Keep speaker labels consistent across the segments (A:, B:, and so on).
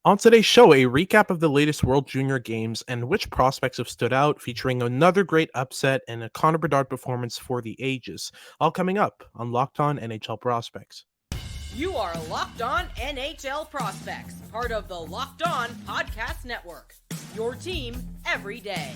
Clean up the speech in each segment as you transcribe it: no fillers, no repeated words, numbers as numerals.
A: On today's show, a recap of the latest World Junior Games and which prospects have stood out, featuring another great upset and a Connor Bedard performance for the ages. All coming up on Locked On NHL Prospects.
B: You are Locked On NHL Prospects, part of the Locked On Podcast Network. Your team every day.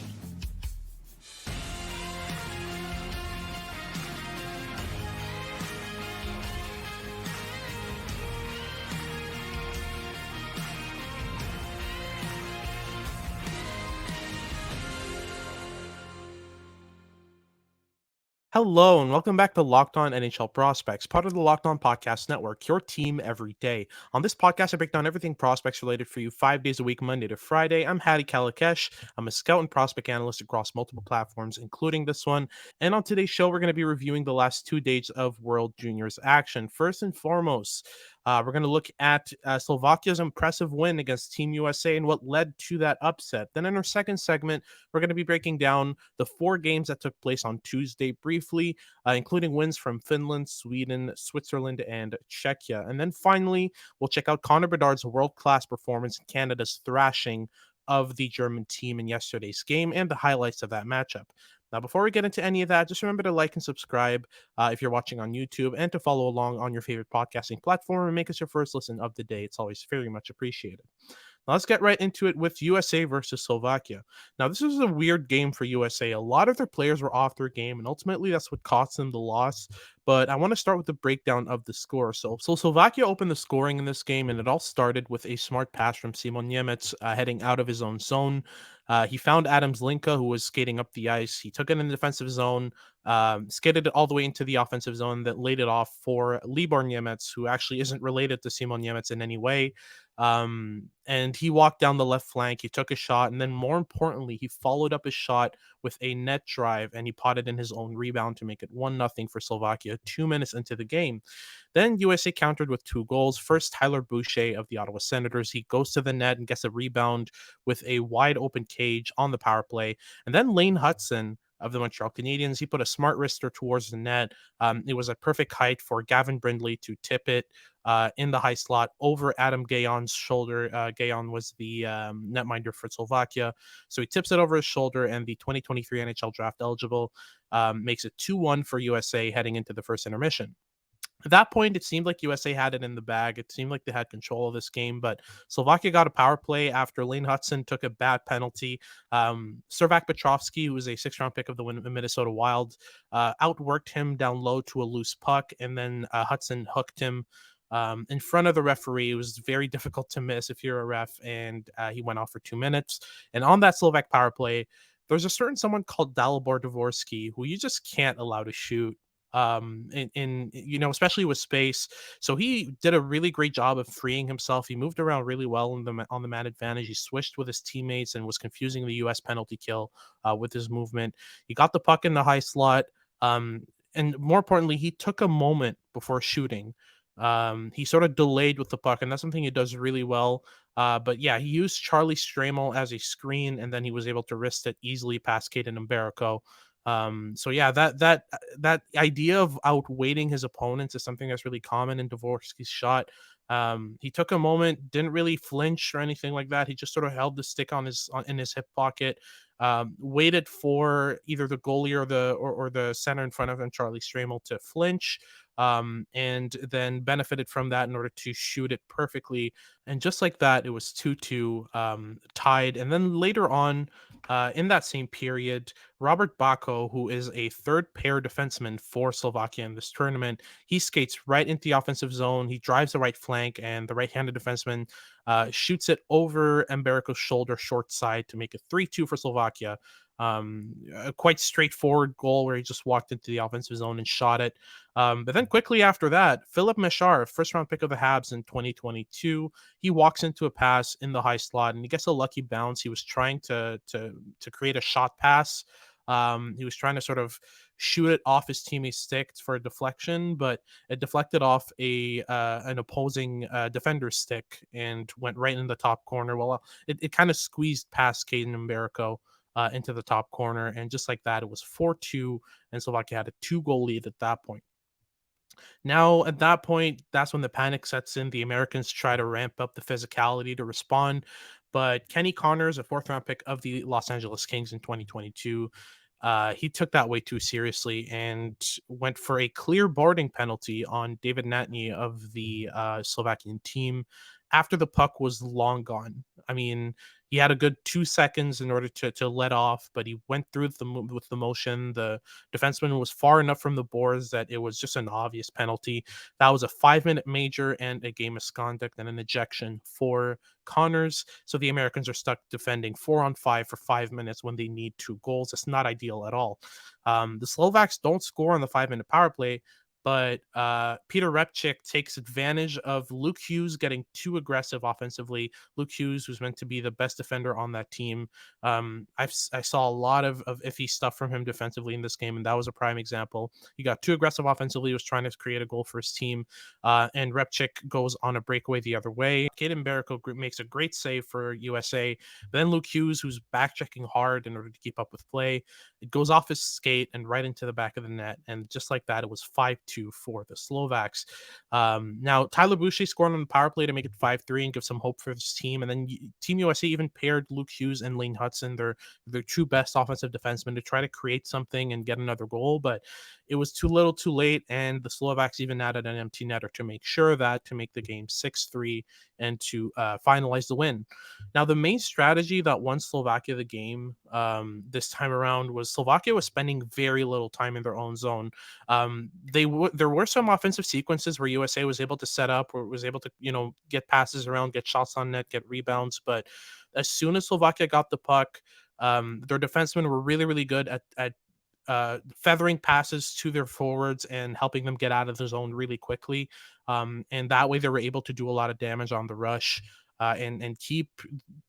A: Hello, and welcome back to Locked On NHL Prospects, part of the Locked On Podcast Network, your team every day. On this podcast, I break down everything prospects related for you 5 days a week, Monday to Friday. I'm Hattie Kalikesh. I'm a scout and prospect analyst across multiple platforms, including this one. And on today's show, we're going to be reviewing the last 2 days of World Juniors action. First and foremost, we're going to look at Slovakia's impressive win against Team USA and what led to that upset. Then in our second segment, we're going to be breaking down the 4 games that took place on Tuesday briefly, including wins from Finland, Sweden, Switzerland, and Czechia. And then finally, we'll check out Connor Bedard's world-class performance in Canada's thrashing of the German team in yesterday's game and the highlights of that matchup. Now, before we get into any of that, just remember to like and subscribe if you're watching on YouTube and to follow along on your favorite podcasting platform and make us your first listen of the day. It's always very much appreciated. Now, let's get right into it with USA versus Slovakia. Now, this was a weird game for USA. A lot of their players were off their game, and ultimately that's what cost them the loss. But I want to start with the breakdown of the score. So Slovakia opened the scoring in this game, and it all started with a smart pass from Simon Nemec heading out of his own zone. He found Adams Linka, who was skating up the ice. He took it in the defensive zone, skated it all the way into the offensive zone, that laid it off for Libor Nemec, who actually isn't related to Simon Nemec in any way. And he walked down the left flank, he took a shot, and then more importantly, he followed up his shot with a net drive, and he potted in his own rebound to make it 1-0 for Slovakia 2 minutes into the game. Then USA countered with 2 goals. First, Tyler Boucher of the Ottawa Senators. He goes to the net and gets a rebound with a wide open cage on the power play. And then Lane Hutson of the Montreal Canadiens, he put a smart wrister towards the net. It was a perfect height for Gavin Brindley to tip it in the high slot over Adam Gayon's shoulder. Gayon was the netminder for Slovakia. So he tips it over his shoulder, and the 2023 NHL Draft eligible makes it 2-1 for USA heading into the first intermission. At that point, it seemed like USA had it in the bag. It seemed like they had control of this game, but Slovakia got a power play after Lane Hutson took a bad penalty. Servac Petrovsky, who was a 6th-round pick of the Minnesota Wild, outworked him down low to a loose puck, and then Hutson hooked him in front of the referee. It was very difficult to miss if you're a ref, and he went off for 2 minutes. And on that Slovak power play, there's a certain someone called Dalibor Dvorsky who you just can't allow to shoot in especially with space. So he did a really great job of freeing himself. He moved around really well on the man advantage. He switched with his teammates and was confusing the US penalty kill with his movement. He got the puck in the high slot, and more importantly, he took a moment before shooting. He sort of delayed with the puck, and that's something he does really well. But yeah, he used Charlie Stramel as a screen, and then he was able to wrist it easily past Caden Mberico. So yeah, that idea of outweighting his opponents is something that's really common in Dvorsky's shot. He took a moment, didn't really flinch or anything like that. He just sort of held the stick in his hip pocket, waited for either the goalie or the center in front of him, Charlie Stramel, to flinch, and then benefited from that in order to shoot it perfectly. And just like that, it was 2-2, tied. And then later on, in that same period, Robert Bako, who is a third pair defenseman for Slovakia in this tournament, he skates right into the offensive zone. He drives the right flank, and the right-handed defenseman shoots it over Mberico's shoulder, short side, to make it 3-2 for Slovakia. A quite straightforward goal where he just walked into the offensive zone and shot it. But then quickly after that, Philip Meshar, first round pick of the Habs in 2022, he walks into a pass in the high slot and he gets a lucky bounce. He was trying to create a shot pass. He was trying to sort of shoot it off his teammate's stick for a deflection, but it deflected off an opposing defender's stick and went right in the top corner. Well, it kind of squeezed past Caden Mberico into the top corner, and just like that, it was 4-2, and Slovakia had a 2-goal lead at that point. Now, at that point, that's when the panic sets in. The Americans try to ramp up the physicality to respond, but Kenny Connors, a fourth round pick of the Los Angeles Kings in 2022, he took that way too seriously and went for a clear boarding penalty on David Natny of the Slovakian team after the puck was long gone. I mean, he had a good 2 seconds in order to let off, but he went through with the motion. The defenseman was far enough from the boards that it was just an obvious penalty. That was a 5 minute major and a game misconduct and an ejection for Connors. So the Americans are stuck defending 4-on-5 for 5 minutes when they need 2 goals. It's not ideal at all. The Slovaks don't score on the 5 minute power play, but Peter Repchik takes advantage of Luke Hughes getting too aggressive offensively. Luke Hughes was meant to be the best defender on that team. I saw a lot of iffy stuff from him defensively in this game, and that was a prime example. He got too aggressive offensively, was trying to create a goal for his team, and Repchik goes on a breakaway the other way. Kaden Barrico makes a great save for USA. But then Luke Hughes, who's back checking hard in order to keep up with play, it goes off his skate and right into the back of the net. And just like that, it was 5-2 for the Slovaks. Now, Tyler Boucher scored on the power play to make it 5-3 and give some hope for his team. And then Team USA even paired Luke Hughes and Lane Hudson, their two best offensive defensemen, to try to create something and get another goal. But it was too little too late. And the Slovaks even added an empty netter to make sure that to make the game 6-3 and to finalize the win. Now, the main strategy that won Slovakia the game this time around was Slovakia was spending very little time in their own zone. There were some offensive sequences where USA was able to set up, or was able to get passes around, get shots on net, get rebounds. But as soon as Slovakia got the puck, their defensemen were really really good at feathering passes to their forwards and helping them get out of the zone really quickly. And that way they were able to do a lot of damage on the rush. And keep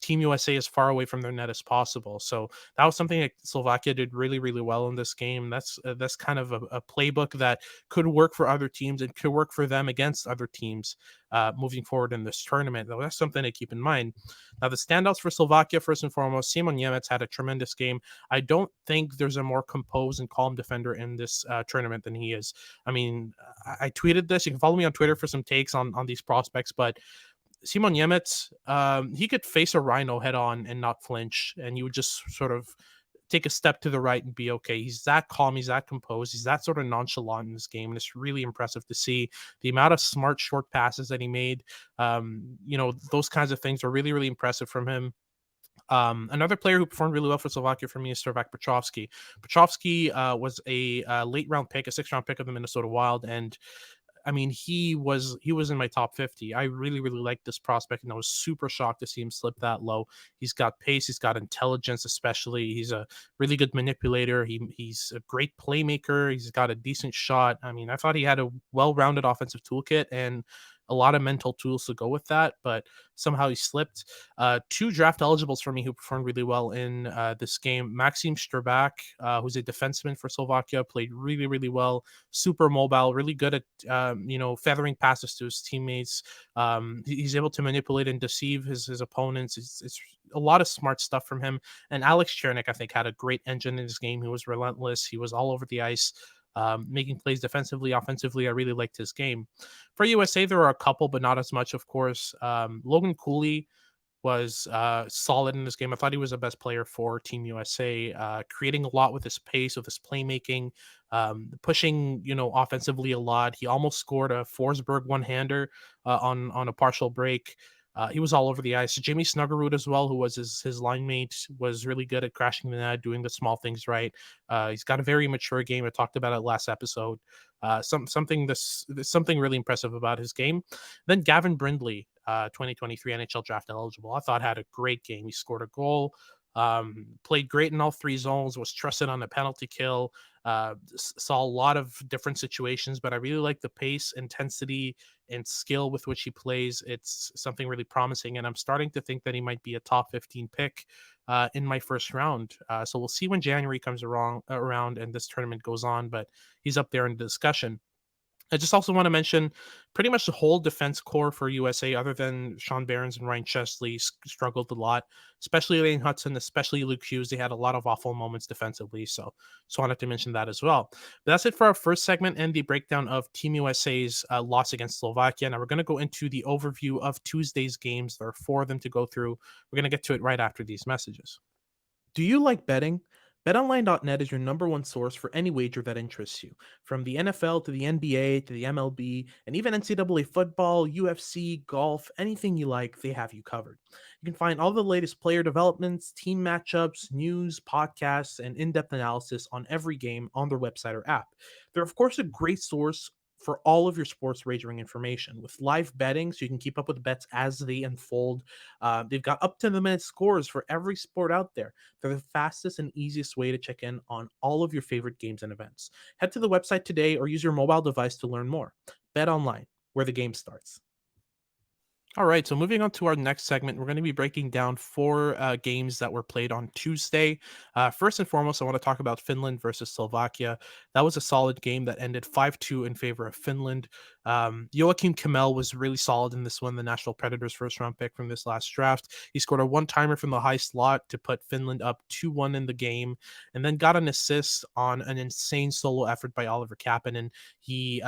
A: Team USA as far away from their net as possible. So that was something that Slovakia did really, really well in this game. That's kind of a playbook that could work for other teams and could work for them against other teams moving forward in this tournament. Though that's something to keep in mind. Now, the standouts for Slovakia, first and foremost, Simon Nemec had a tremendous game. I don't think there's a more composed and calm defender in this tournament than he is. I mean, I tweeted this. You can follow me on Twitter for some takes on these prospects, but Simon Nemec, he could face a rhino head on and not flinch, and you would just sort of take a step to the right and be okay. He's that calm, he's that composed, he's that sort of nonchalant in this game, and it's really impressive to see the amount of smart short passes that he made. Those kinds of things are really, really impressive from him. Another player who performed really well for Slovakia for me is Servak Petrovsky. Petrovsky was a late round pick, a 6th round pick of the Minnesota Wild, and I mean, he was in my top 50. I really, really liked this prospect, and I was super shocked to see him slip that low. He's got pace, he's got intelligence, especially. He's a really good manipulator. He's a great playmaker. He's got a decent shot. I mean, I thought he had a well-rounded offensive toolkit and a lot of mental tools to go with that, but somehow he slipped. Two draft eligibles for me who performed really well in this game. Maxim Strabak, who's a defenseman for Slovakia, played really, really well. Super mobile, really good at feathering passes to his teammates. He's able to manipulate and deceive his opponents. It's a lot of smart stuff from him. And Alex Chernik, I think, had a great engine in his game. He was relentless. He was all over the ice, making plays defensively, offensively. I really liked his game. For USA, there are a couple, but not as much, of course. Logan Cooley was solid in this game. I thought he was the best player for Team USA, creating a lot with his pace, with his playmaking, pushing, offensively a lot. He almost scored a Forsberg one-hander on a partial break. He was all over the ice. Jamie Snuggerud as well, who was his line mate, was really good at crashing the net, doing the small things right. He's got a very mature game. I talked about it last episode. Something really impressive about his game. Then Gavin Brindley, 2023 NHL Draft eligible, I thought had a great game. He scored a goal, played great in all 3 zones, was trusted on a penalty kill, saw a lot of different situations, but I really like the pace, intensity, and skill with which he plays. It's something really promising, and I'm starting to think that he might be a top 15 pick in my first round. So we'll see when January comes around and this tournament goes on, but he's up there in the discussion. I just also want to mention pretty much the whole defense core for USA, other than Sean Barons and Ryan Chesley, struggled a lot, especially Lane Hudson, especially Luke Hughes. They had a lot of awful moments defensively. So just wanted to mention that as well. But that's it for our first segment and the breakdown of Team USA's loss against Slovakia. Now we're going to go into the overview of Tuesday's games. There are four of them to go through. We're going to get to it right after these messages. Do you like betting? BetOnline.net is your number one source for any wager that interests you. From the NFL to the NBA to the MLB and even NCAA football, UFC, golf, anything you like, they have you covered. You can find all the latest player developments, team matchups, news, podcasts, and in depth analysis on every game on their website or app. They're, of course, a great source for all of your sports wagering information with live betting so you can keep up with bets as they unfold. They've got up to the minute scores for every sport out there. They're the fastest and easiest way to check in on all of your favorite games and events. Head to the website today or use your mobile device to learn more. Bet online, where the game starts. All right, so moving on to our next segment, we're going to be breaking down four games that were played on Tuesday. First and foremost, I want to talk about Finland versus Slovakia. That was a solid game that ended 5-2 in favor of Finland. Joachim Kimmel was really solid in this one, the National Predators' first-round pick from this last draft. He scored a one-timer from the high slot to put Finland up 2-1 in the game, and then got an assist on an insane solo effort by Oliver Kapanen. He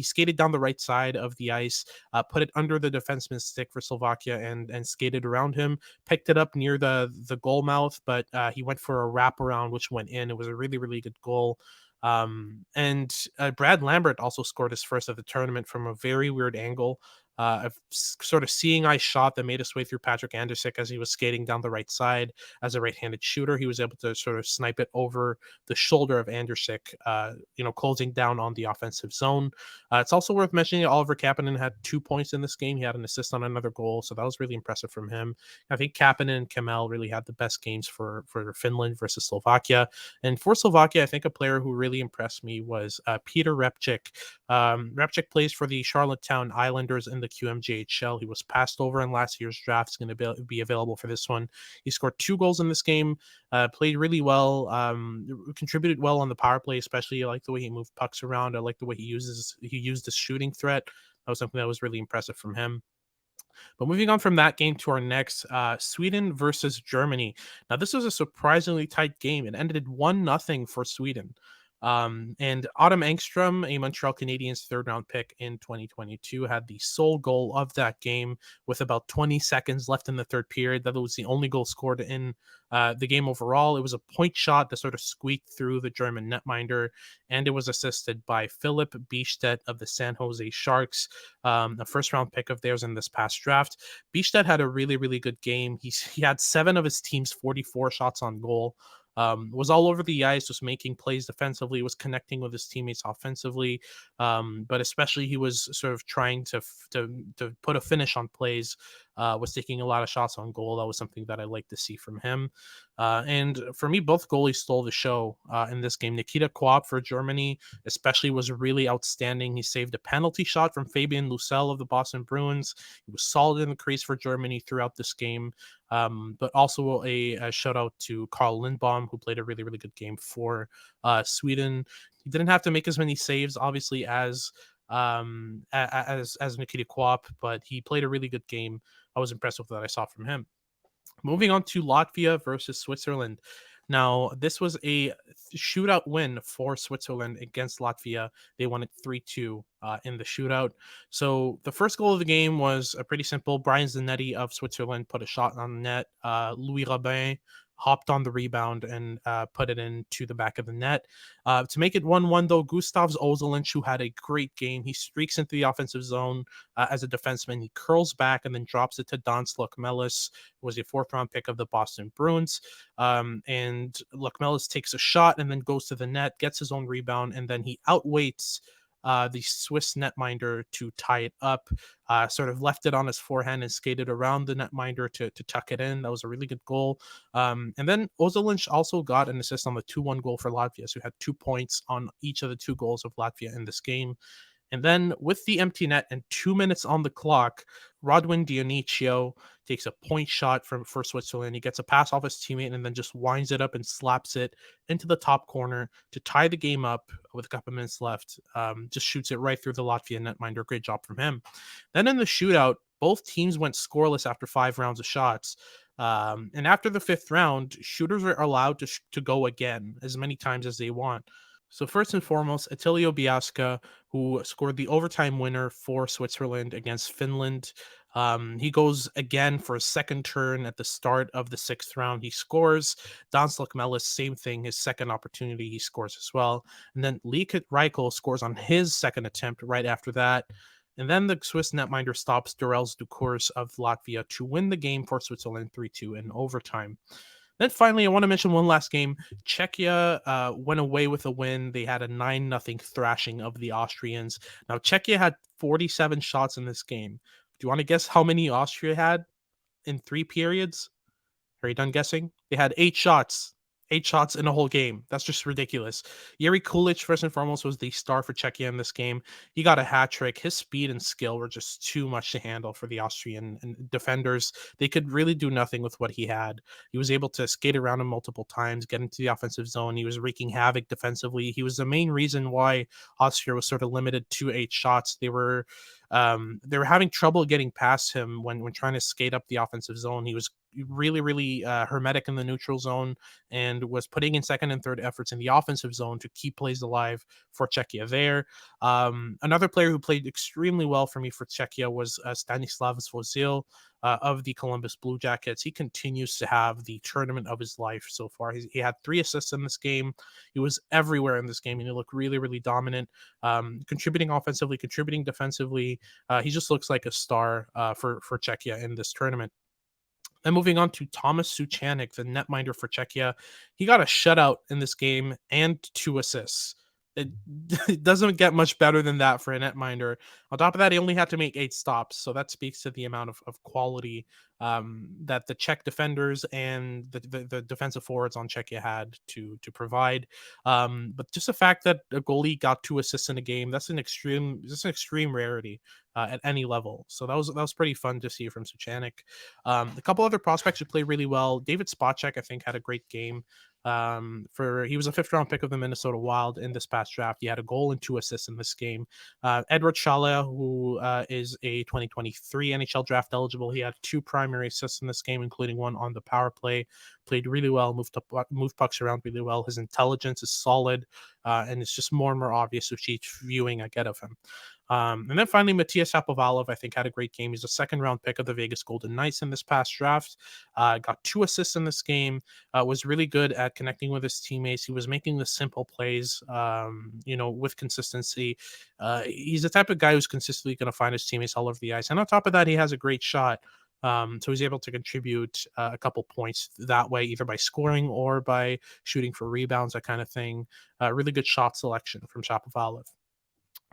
A: skated down the right side of the ice, put it under the defenseman's stick for Slovakia and skated around him, picked it up near the goal mouth, but he went for a wraparound, which went in. It was a really, really good goal. And Brad Lambert also scored his first of the tournament from a very weird angle. A sort of seeing eye shot that made its way through Patrick Andersick as he was skating down the right side as a right-handed shooter. He was able to sort of snipe it over the shoulder of Andersick, closing down on the offensive zone. It's also worth mentioning Oliver Kapanen had 2 points in this game. He had an assist on another goal, so that was really impressive from him. I think Kapanen and Kemel really had the best games for Finland versus Slovakia. And for Slovakia, I think a player who really impressed me was Peter Repchik. Repchik plays for the Charlottetown Islanders in the QMJHL. He was passed over in last year's draft. He's going to be available for this one. He scored 2 goals in this game, played really well, contributed well on the power play, especially. I like the way he moved pucks around. I like the way he used his shooting threat. That was something that was really impressive from him. But moving on from that game to our next, Sweden versus Germany. Now, this was a surprisingly tight game. It ended 1-0 for Sweden. And Adam Engstrom, a Montreal Canadiens third-round pick in 2022, had the sole goal of that game with about 20 seconds left in the third period. That was the only goal scored in the game overall. It was a point shot that sort of squeaked through the German netminder, and it was assisted by Philip Biestedt of the San Jose Sharks, a first-round pick of theirs in this past draft. Biestedt had a really, really good game. He had 7 of his team's 44 shots on goal. Was all over the ice, was making plays defensively, was connecting with his teammates offensively, but especially he was sort of trying to put a finish on plays, was taking a lot of shots on goal. That was something that I like to see from him. And for me, both goalies stole the show in this game. Nikita Kopp for Germany especially was really outstanding. He saved a penalty shot from Fabian Lucel of the Boston Bruins. He was solid in the crease for Germany throughout this game. But also a shout out to Carl Lindbaum, who played a really, really good game for Sweden. He didn't have to make as many saves, obviously, as Nikita Kopp, but he played a really good game. I was impressed with what I saw from him. Moving on to Latvia versus Switzerland. Now, this was a shootout win for Switzerland against Latvia. They won it 3-2 in the shootout. So the first goal of the game was pretty simple. Brian Zanetti of Switzerland put a shot on the net. Louis Robin hopped on the rebound and put it into the back of the net. To make it 1-1, though, Gustavs Ozelinch, who had a great game, he streaks into the offensive zone as a defenseman. He curls back and then drops it to Dans Luckmelis, who was a fourth-round pick of the Boston Bruins. And Luckmelis takes a shot and then goes to the net, gets his own rebound, and then he outweights the Swiss netminder to tie it up, sort of left it on his forehand and skated around the netminder to tuck it in. That was a really good goal. And then Ozelinch also got an assist on the 2-1 goal for Latvia, so had 2 points on each of the 2 goals of Latvia in this game. And then with the empty net and 2 minutes on the clock, Rodwin Dioniccio takes a point shot for Switzerland. He gets a pass off his teammate and then just winds it up and slaps it into the top corner to tie the game up with a couple minutes left. Just shoots it right through the Latvian netminder. Great job from him. Then in the shootout, both teams went scoreless after 5 rounds of shots. And after the fifth round, shooters are allowed to go again as many times as they want. So first and foremost, Attilio Biasca, who scored the overtime winner for Switzerland against Finland. He goes again for a second turn at the start of the sixth round. He scores. Danslik Melis, same thing. His second opportunity, he scores as well. And then Liket Reichel scores on his second attempt right after that. And then the Swiss netminder stops Durels Ducours of Latvia to win the game for Switzerland 3-2 in overtime. Then finally, I want to mention one last game. Czechia went away with a win. They had a 9-0 thrashing of the Austrians. Now, Czechia had 47 shots in this game. Do you want to guess how many Austria had in 3 periods? Are you done guessing? They had 8 shots. 8 shots in a whole game. That's just ridiculous. Yuri Kulich, first and foremost, was the star for Czechia in this game. He got a hat trick. His speed and skill were just too much to handle for the Austrian defenders. They could really do nothing with what he had. He was able to skate around him multiple times, get into the offensive zone. He was wreaking havoc defensively. He was the main reason why Austria was sort of limited to 8 shots. They were having trouble getting past him when trying to skate up the offensive zone. He was really hermetic in the neutral zone and was putting in second and third efforts in the offensive zone to keep plays alive for Czechia there. Another player who played extremely well for me for Czechia was Stanislav Svozil of the Columbus Blue Jackets. He continues to have the tournament of his life so far. He had 3 assists in this game. He was everywhere in this game, and he looked really dominant, contributing offensively, contributing defensively. He just looks like a star for Czechia in this tournament. Then moving on to Thomas Suchanek, the netminder for Czechia. He got a shutout in this game and 2 assists. It doesn't get much better than that for a netminder. On top of that, he only had to make 8 stops, so that speaks to the amount of quality that the Czech defenders and the defensive forwards on Czechia had to provide. But just the fact that a goalie got 2 assists in a game, that's an extreme rarity at any level. So that was pretty fun to see from Suchanek. A couple other prospects who played really well. David Spacek, I think, had a great game. He was a 5th-round pick of the Minnesota Wild in this past draft. He had a goal and 2 assists in this game. Edward Shala, who is a 2023 NHL Draft eligible, he had 2 primary assists in this game, including one on the power play. Played really well, moved pucks around really well. His intelligence is solid, and it's just more and more obvious with each viewing I get of him. And then finally, Matthias Shapovalov, I think, had a great game. He's a 2nd-round pick of the Vegas Golden Knights in this past draft. Got 2 assists in this game. Was really good at connecting with his teammates. He was making the simple plays, with consistency. He's the type of guy who's consistently going to find his teammates all over the ice. And on top of that, he has a great shot. So he's able to contribute a couple points that way, either by scoring or by shooting for rebounds, that kind of thing. Really good shot selection from Shapovalov.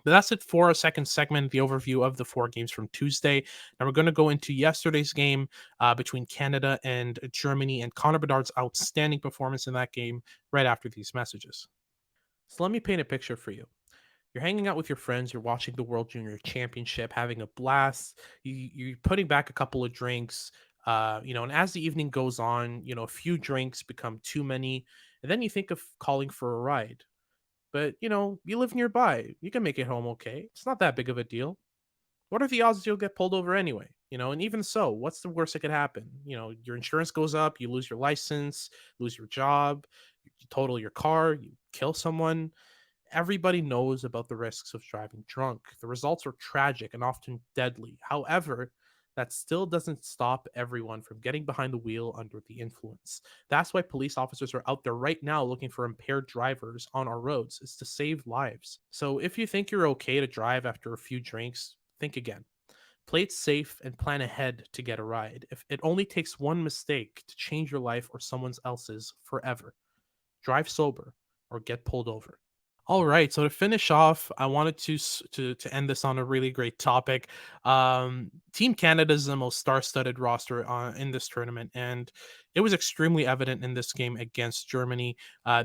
A: But that's it for our second segment, the overview of the 4 games from Tuesday. Now we're going to go into yesterday's game between Canada and Germany and Connor Bedard's outstanding performance in that game right after these messages. So let me paint a picture for you. You're hanging out with your friends, you're watching the World Junior Championship, having a blast, you're putting back a couple of drinks, and as the evening goes on, a few drinks become too many, and then you think of calling for a ride. But, you live nearby. You can make it home okay. It's not that big of a deal. What are the odds you'll get pulled over anyway? And even so, what's the worst that could happen? Your insurance goes up, you lose your license, lose your job, you total your car, you kill someone. Everybody knows about the risks of driving drunk. The results are tragic and often deadly. However, that still doesn't stop everyone from getting behind the wheel under the influence. That's why police officers are out there right now looking for impaired drivers on our roads. It's to save lives. So if you think you're okay to drive after a few drinks, think again. Play it safe and plan ahead to get a ride. If it only takes one mistake to change your life or someone else's forever. Drive sober or get pulled over. All right. So to finish off, I wanted to end this on a really great topic. Team Canada is the most star-studded roster in this tournament, and it was extremely evident in this game against Germany.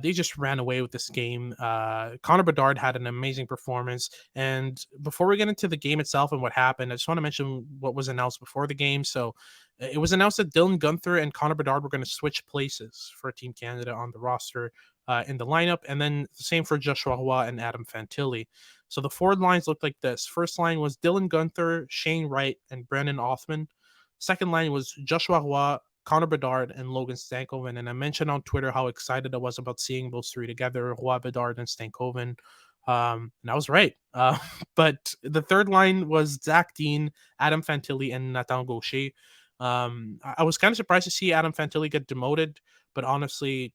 A: They just ran away with this game. Connor Bedard had an amazing performance. And before we get into the game itself and what happened, I just want to mention what was announced before the game. So it was announced that Dylan Gunther and Connor Bedard were going to switch places for Team Canada on the roster in the lineup, and then the same for Joshua Roy and Adam Fantilli. So the forward lines looked like this. First line was Dylan Gunther, Shane Wright, and Brennan Othman. Second line was Joshua Roy, Connor Bedard, and Logan Stankoven. And I mentioned on Twitter how excited I was about seeing those three together, Roy, Bedard, and Stankoven. And I was right. But the third line was Zach Dean, Adam Fantilli, and Nathan Gaucher. I was kind of surprised to see Adam Fantilli get demoted, but honestly,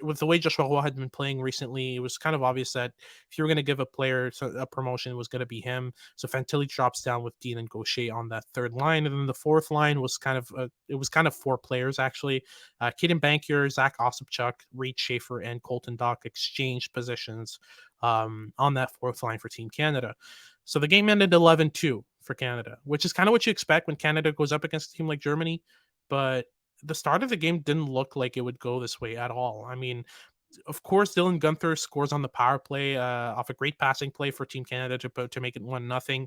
A: with the way Joshua Roy had been playing recently, it was kind of obvious that if you were going to give a player a promotion, it was going to be him. So Fantilli drops down with Dean and Gaucher on that third line, and then the fourth line was kind of four players actually. Kaden Bankier, Zach Ossipchuk, Reed Schaefer, and Colton Dock exchanged positions on that fourth line for Team Canada. So the game ended 11-2 for Canada, which is kind of what you expect when Canada goes up against a team like Germany. But the start of the game didn't look like it would go this way at all. I mean, of course, Dylan Gunther scores on the power play off a great passing play for Team Canada to make it 1-0.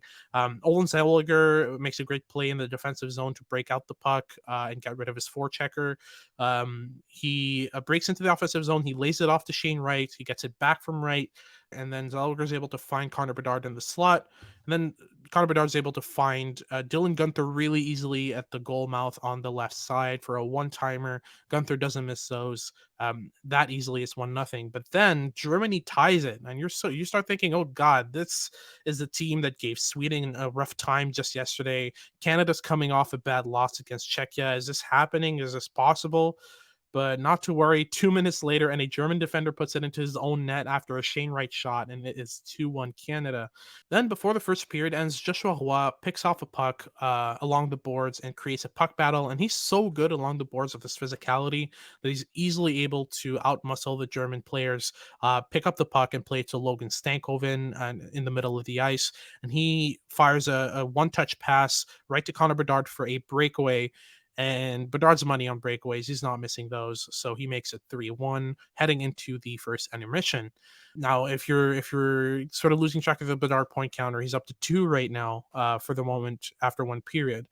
A: Olin Zellweger makes a great play in the defensive zone to break out the puck and get rid of his forechecker. He breaks into the offensive zone. He lays it off to Shane Wright. He gets it back from Wright. And then Zellweger is able to find Connor Bedard in the slot. And then Connor Bedard is able to find Dylan Gunther really easily at the goal mouth on the left side for a one-timer. Gunther doesn't miss those that easily. It's 1-0. But then Germany ties it, and you start thinking, oh God, this is the team that gave Sweden a rough time just yesterday. Canada's coming off a bad loss against Czechia. Is this happening? Is this possible? But not to worry, 2 minutes later, and a German defender puts it into his own net after a Shane Wright shot, and it is 2-1 Canada. Then, before the first period ends, Joshua Roy picks off a puck along the boards and creates a puck battle, and he's so good along the boards with his physicality that he's easily able to outmuscle the German players, pick up the puck and play it to Logan Stankoven in the middle of the ice, and he fires a one-touch pass right to Connor Bedard for a breakaway, and Bedard's money on breakaways. He's not missing those, so he makes it 3-1 heading into the first intermission. Now, if you're sort of losing track of the Bedard point counter, he's up to 2 right now for the moment after one period.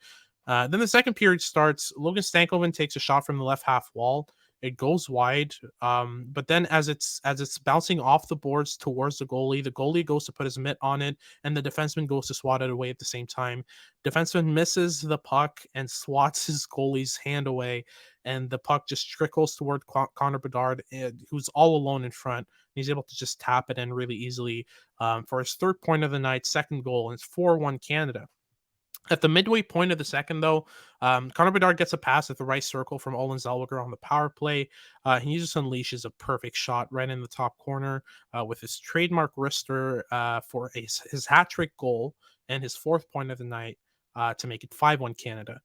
A: Then the second period starts. Logan Stankoven takes a shot from the left half wall. It goes wide, but then as it's bouncing off the boards towards the goalie goes to put his mitt on it, and the defenseman goes to swat it away at the same time. Defenseman misses the puck and swats his goalie's hand away, and the puck just trickles toward Connor Bedard, who's all alone in front. He's able to just tap it in really easily for his third point of the night, second goal, and it's 4-1 Canada. At the midway point of the second, though, Connor Bedard gets a pass at the right circle from Olin Zellweger on the power play. He just unleashes a perfect shot right in the top corner with his trademark wrister for his hat trick goal and his fourth point of the night to make it 5-1 Canada.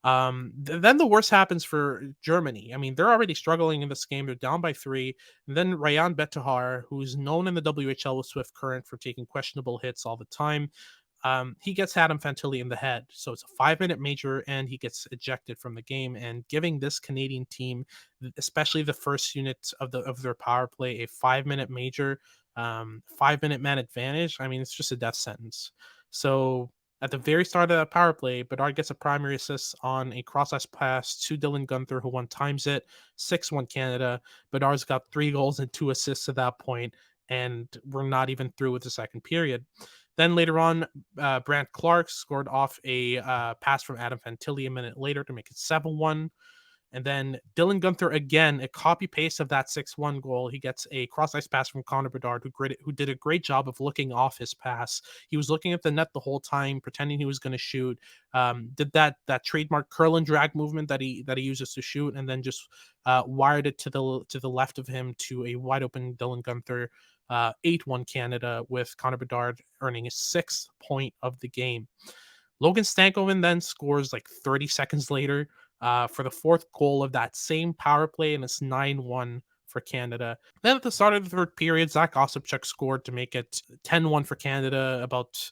A: Then the worst happens for Germany. I mean, they're already struggling in this game. They're down by 3. And then Ryan Betahar, who's known in the WHL with Swift Current for taking questionable hits all the time, he gets Adam Fantilli in the head. So it's a 5-minute major, and he gets ejected from the game, and giving this Canadian team, especially the first unit of their power play, a 5-minute major, 5-minute man advantage. I mean, it's just a death sentence. So at the very start of that power play, Bedard gets a primary assist on a cross-ice pass to Dylan Gunther, who one times it, 6-1 Canada. Bedard's got 3 goals and 2 assists at that point, and we're not even through with the second period. Then later on, Brant Clark scored off a pass from Adam Fantilli a minute later to make it 7-1. And then Dylan Gunther, again, a copy paste of that 6-1 goal. He gets a cross ice pass from Connor Bedard, who did a great job of looking off his pass. He was looking at the net the whole time, pretending he was going to shoot. Did that trademark curl and drag movement that he uses to shoot, and then just wired it to the left of him to a wide open Dylan Gunther. 8-1 Canada, with Connor Bedard earning his 6th point of the game. Logan Stankoven then scores like 30 seconds later for the 4th goal of that same power play, and it's 9-1 for Canada. Then at the start of the third period, Zach Ossipchuk scored to make it 10-1 for Canada about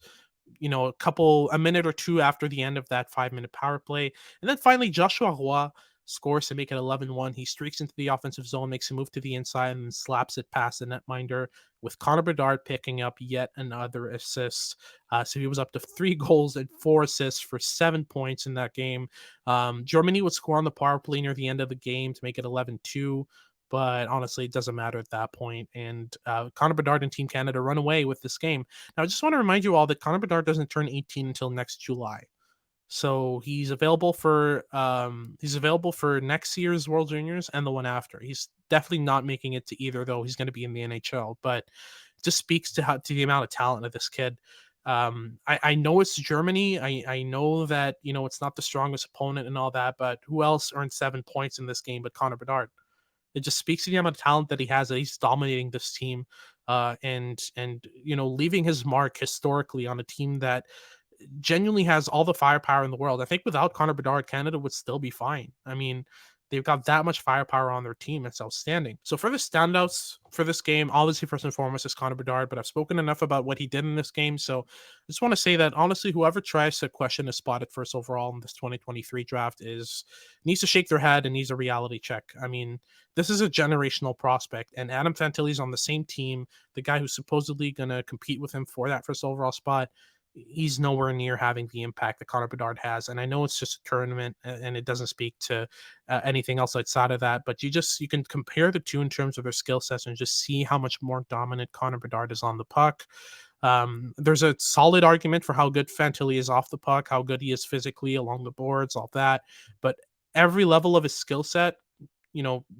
A: a minute or two after the end of that 5-minute power play. And then finally, Joshua Roy scores to make it 11-1. He streaks into the offensive zone, makes a move to the inside, and then slaps it past the netminder, with Connor Bedard picking up yet another assist. So he was up to 3 goals and 4 assists for 7 points in that game. Germany would score on the power play near the end of the game to make it 11-2. But honestly, it doesn't matter at that point. And Connor Bedard and Team Canada run away with this game. Now, I just want to remind you all that Connor Bedard doesn't turn 18 until next July. So he's available for next year's World Juniors and the one after. He's definitely not making it to either, though he's going to be in the NHL. But it just speaks to the amount of talent of this kid. I know it's Germany. I know that it's not the strongest opponent and all that, but who else earned 7 points in this game but Connor Bedard? It just speaks to the amount of talent that he has, that he's dominating this team, and leaving his mark historically on a team that genuinely has all the firepower in the world. I think without Connor Bedard, Canada would still be fine. I mean, they've got that much firepower on their team. It's outstanding. So for the standouts for this game, obviously first and foremost is Connor Bedard, but I've spoken enough about what he did in this game. So I just want to say that honestly, whoever tries to question his spot at first overall in this 2023 draft needs to shake their head and needs a reality check. I mean, this is a generational prospect, and Adam Fantilli's on the same team. The guy who's supposedly going to compete with him for that first overall spot, he's nowhere near having the impact that Connor Bedard has. And I know it's just a tournament and it doesn't speak to anything else outside of that, but you can compare the two in terms of their skill sets and just see how much more dominant Connor Bedard is on the puck. There's a solid argument for how good Fantilli is off the puck, how good he is physically along the boards, all that. But every level of his skill set,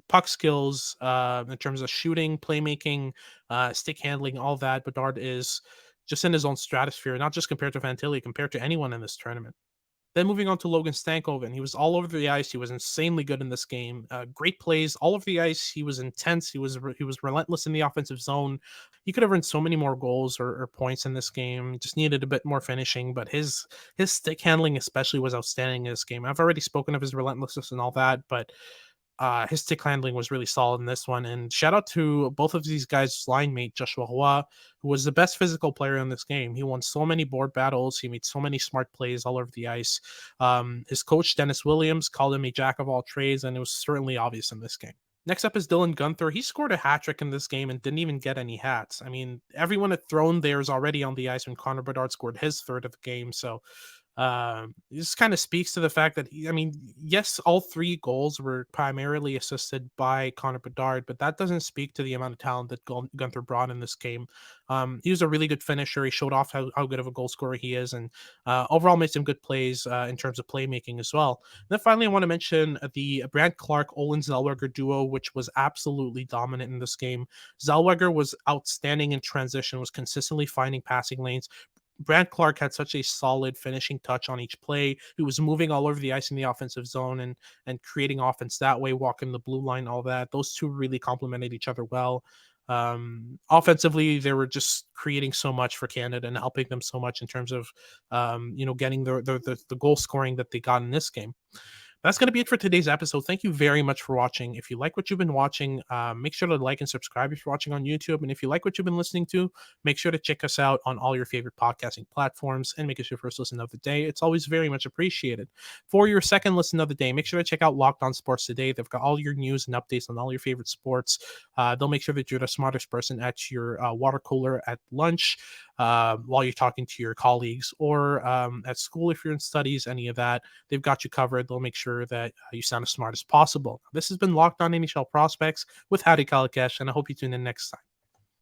A: puck skills, in terms of shooting, playmaking, stick handling, all that, Bedard is just in his own stratosphere, not just compared to Fantilli, compared to anyone in this tournament. Then moving on to Logan Stankoven, he was all over the ice. He was insanely good in this game. Great plays all over the ice. He was intense. He was relentless in the offensive zone. He could have earned so many more goals or points in this game. Just needed a bit more finishing, but his stick handling especially was outstanding in this game. I've already spoken of his relentlessness and all that, but his stick handling was really solid in this one. And shout out to both of these guys' line mate, Joshua Roy, who was the best physical player in this game. He won so many board battles. He made so many smart plays all over the ice. His coach, Dennis Williams, called him a jack of all trades, and it was certainly obvious in this game. Next up is Dylan Gunther. He scored a hat trick in this game and didn't even get any hats. I mean, everyone had thrown theirs already on the ice when Connor Bedard scored his third of the game. So this kind of speaks to the fact that yes, all 3 goals were primarily assisted by Connor Bedard, but that doesn't speak to the amount of talent that Gunther brought in this game. He was a really good finisher. He showed off how good of a goal scorer he is, and overall made some good plays in terms of playmaking as well. And then finally, I want to mention the Brandt Clark-Olin Zellweger duo, which was absolutely dominant in this game. Zellweger was outstanding in transition, was consistently finding passing lanes. Brandt Clark had such a solid finishing touch on each play. He was moving all over the ice in the offensive zone and creating offense that way, walking the blue line, all that. Those two really complemented each other well. Offensively, they were just creating so much for Canada and helping them so much in terms of getting the goal scoring that they got in this game. That's going to be it for today's episode. Thank you very much for watching. If you like what you've been watching, make sure to like and subscribe if you're watching on YouTube. And if you like what you've been listening to, make sure to check us out on all your favorite podcasting platforms and make us your first listen of the day. It's always very much appreciated. For your second listen of the day, make sure to check out Locked On Sports Today. They've got all your news and updates on all your favorite sports. They'll make sure that you're the smartest person at your water cooler at lunch, while you're talking to your colleagues, or at school if you're in studies, any of that. They've got you covered. They'll make sure that you sound as smart as possible. This has been Locked On NHL Prospects with Hadi Kalakesh, and I hope you tune in next time.